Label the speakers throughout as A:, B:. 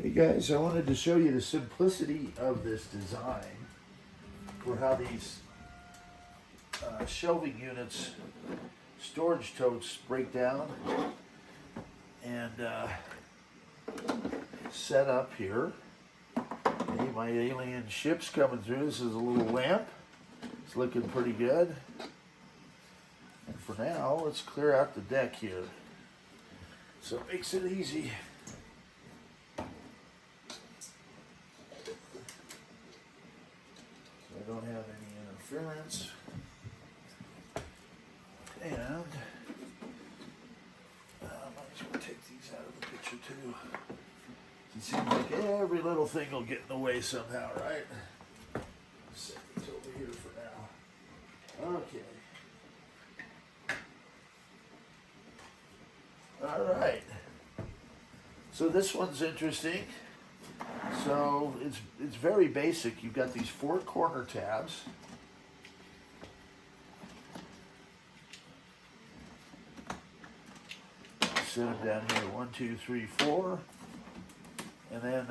A: Hey guys, I wanted to show you the simplicity of this design for how these shelving units, storage totes break down and set up here. Hey, my alien ship's coming through. This is a little lamp. It's looking pretty good. And for now, let's clear out the deck here. So it makes it easy. I don't have any interference, and I might as well take these out of the picture too. It seems like every little thing will get in the way somehow, right? Set these over here for now. Okay. All right. So this one's interesting. So it's very basic. You've got these 4 corner tabs. Set them down here, 1, 2, 3, 4. And then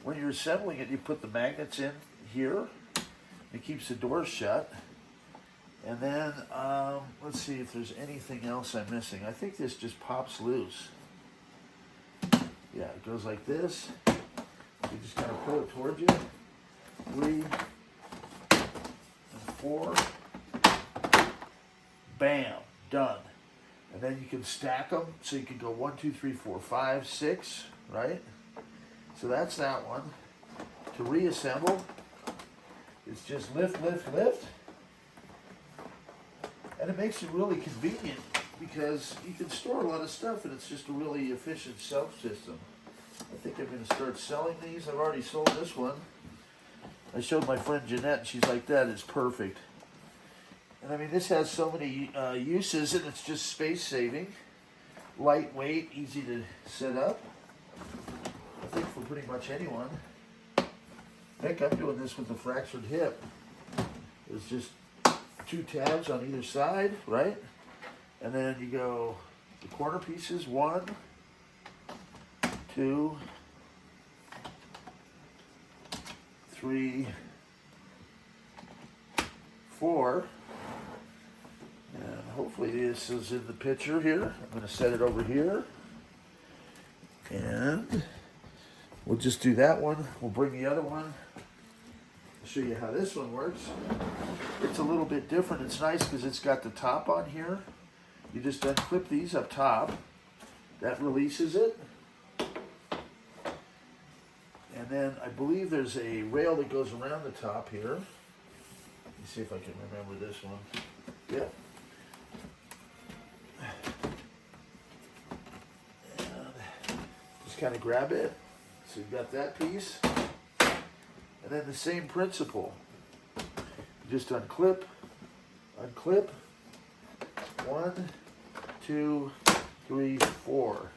A: when you're assembling it, you put the magnets in here. It keeps the doors shut. And then let's see if there's anything else I'm missing. I think this just pops loose. Yeah, it goes like this. You just kind of pull it towards you. 3 and 4. Bam, done. And then you can stack them. So you can go 1, 2, 3, 4, 5, 6, right? So that's that one. To reassemble, it's just lift, lift, lift. And it makes it really convenient because you can store a lot of stuff and it's just a really efficient shelf system. I think I'm going to start selling these. I've already sold this one. I showed my friend Jeanette and she's like, that is perfect. And I mean, this has so many uses and it's just space saving. Lightweight, easy to set up. I think for pretty much anyone. Heck, I'm doing this with a fractured hip. It's just 2 tabs on either side, right? And then you go the corner pieces, 1, 2, 3, 4. And hopefully this is in the picture here. I'm going to set it over here. And we'll just do that one. We'll bring the other one. I'll show you how this one works. It's a little bit different. It's nice because it's got the top on here. You just unclip these up top. That releases it. And then I believe there's a rail that goes around the top here. Let me see if I can remember this one. Yep. And just kind of grab it. So you've got that piece. And then the same principle. You just unclip, unclip. 1, 2, 3, 4.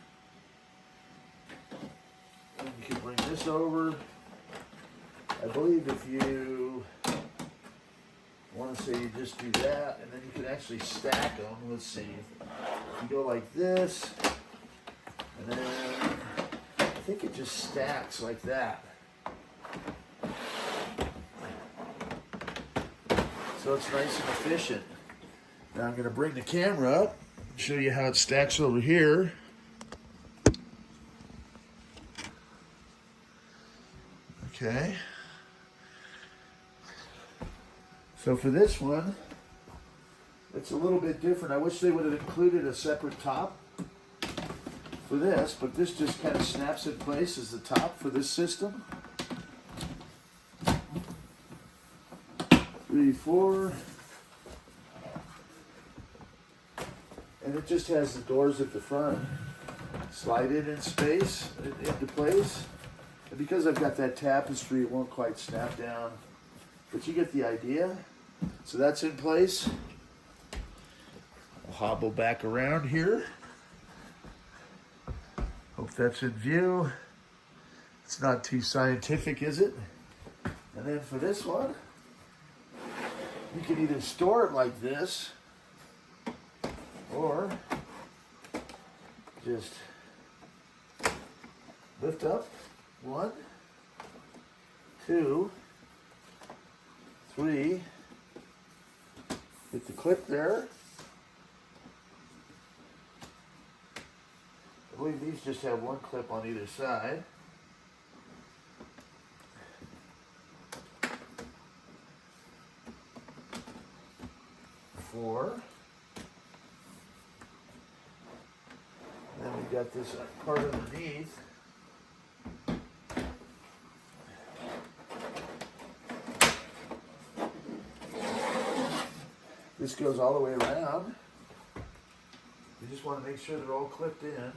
A: And you can bring this over. I believe if you want to say you just do that, and then you can actually stack them. Let's see. If you go like this, and then I think it just stacks like that. So it's nice and efficient. Now I'm going to bring the camera up and show you how it stacks over here. Okay. So for this one, it's a little bit different. I wish they would have included a separate top for this, but this just kind of snaps in place as the top for this system. 3, 4. And it just has the doors at the front. Slide it in space, into place. And because I've got that tapestry, it won't quite snap down. But you get the idea. So that's in place. I'll hobble back around here. Hope that's in view. It's not too scientific, is it? And then for this one, you can either store it like this, or just lift up. 1, 2, 3. Hit the clip there. I believe these just have one clip on either side. 4. Then we got this part underneath. This goes all the way around. You just want to make sure they're all clipped in.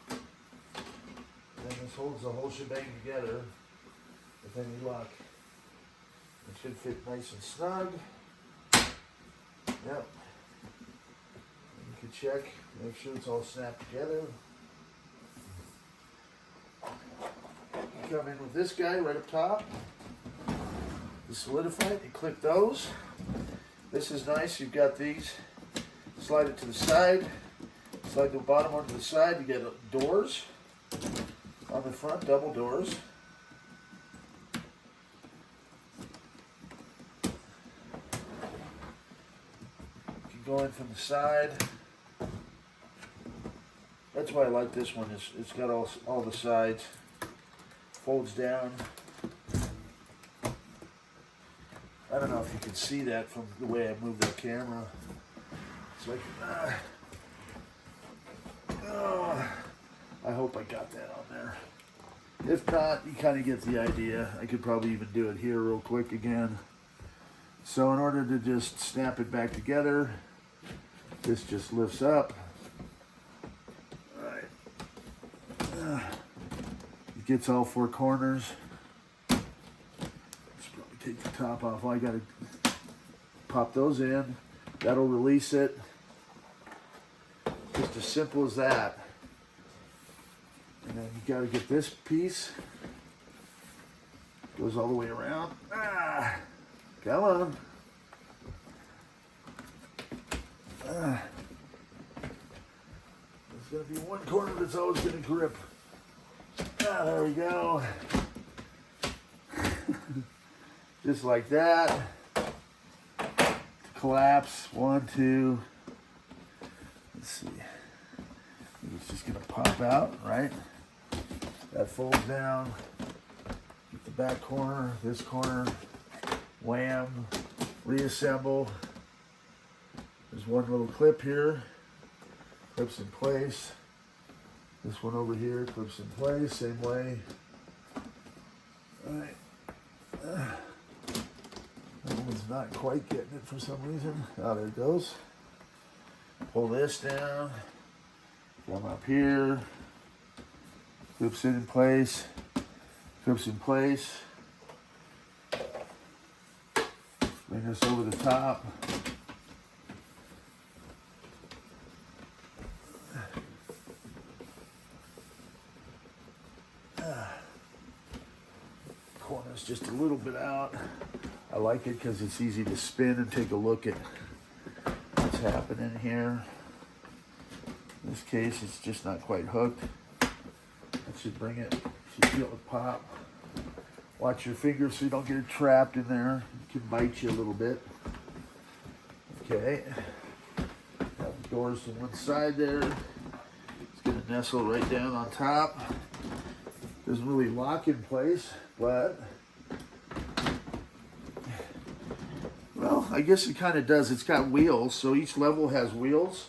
A: Then this holds the whole shebang together with any luck. It should fit nice and snug. Yep. You can check, make sure it's all snapped together. You come in with this guy right up top. You solidify it, you clip those. This is nice, you've got these. Slide it to the side. Slide the bottom onto the side. You get doors on the front, double doors. You can go in from the side. That's why I like this one. It's got all the sides. Folds down. I don't know if you can see that from the way I move that camera. It's like, I hope I got that on there. If not, you kind of get the idea. I could probably even do it here real quick again. So in order to just snap it back together, this just lifts up. All right. It gets all 4 corners. Let's probably take the top off. Well, I got to pop those in. That'll release it. Just as simple as that. And then you got to get this piece. Goes all the way around. Come on. There's going to be one corner that's always going to grip. There we go. Just like that. Collapse. 1, 2. Let's see. It's just going to pop out, right? That folds down. Get the back corner, this corner. Wham. Reassemble. There's one little clip here. Clips in place. This one over here clips in place, same way. All right. That one's not quite getting it for some reason. Oh, there it goes. Pull this down. Come up here. Clips it in place. Clips in place. Bring this over the top. Corner's just a little bit out. I like it because it's easy to spin and take a look at what's happening here. In this case, it's just not quite hooked. That should bring it. You should feel it pop. Watch your fingers so you don't get it trapped in there. It can bite you a little bit. Okay. Have the doors to one side there. It's going to nestle right down on top. Doesn't really lock in place, but well, I guess it kind of does. It's got wheels, so each level has wheels.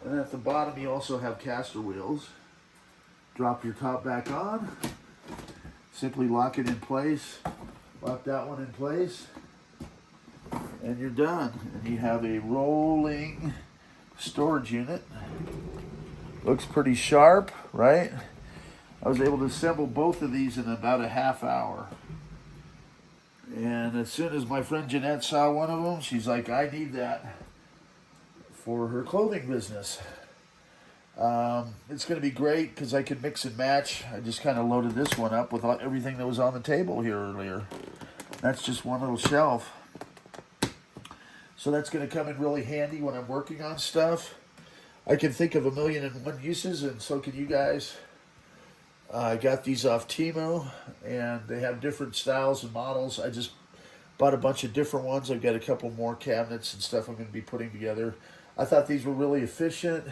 A: And then at the bottom, you also have caster wheels. Drop your top back on. Simply lock it in place. Lock that one in place. And you're done. And you have a rolling storage unit. Looks pretty sharp, right? I was able to assemble both of these in about a half hour. And as soon as my friend Jeanette saw one of them, she's like, I need that for her clothing business. It's going to be great because I can mix and match. I just kind of loaded this one up with everything that was on the table here earlier. That's just one little shelf. So that's going to come in really handy when I'm working on stuff. I can think of 1,000,001 uses, and so can you guys. I got these off Temu, and they have different styles and models. I just bought a bunch of different ones. I've got a couple more cabinets and stuff I'm going to be putting together. I thought these were really efficient.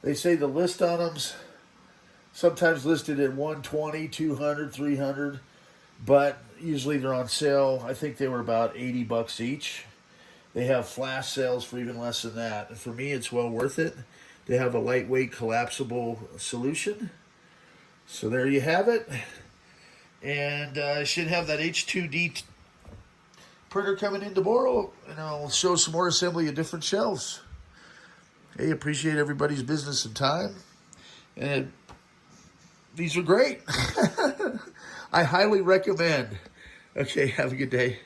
A: They say the list on them's sometimes listed at 120, 200, 300, but usually they're on sale. I think they were about 80 bucks each. They have flash sales for even less than that. And for me, it's well worth it. They have a lightweight collapsible solution. So there you have it. And I should have that H2D printer coming in tomorrow, and I'll show some more assembly of different shelves. Hey, appreciate everybody's business and time. And these are great. I highly recommend. Okay, have a good day.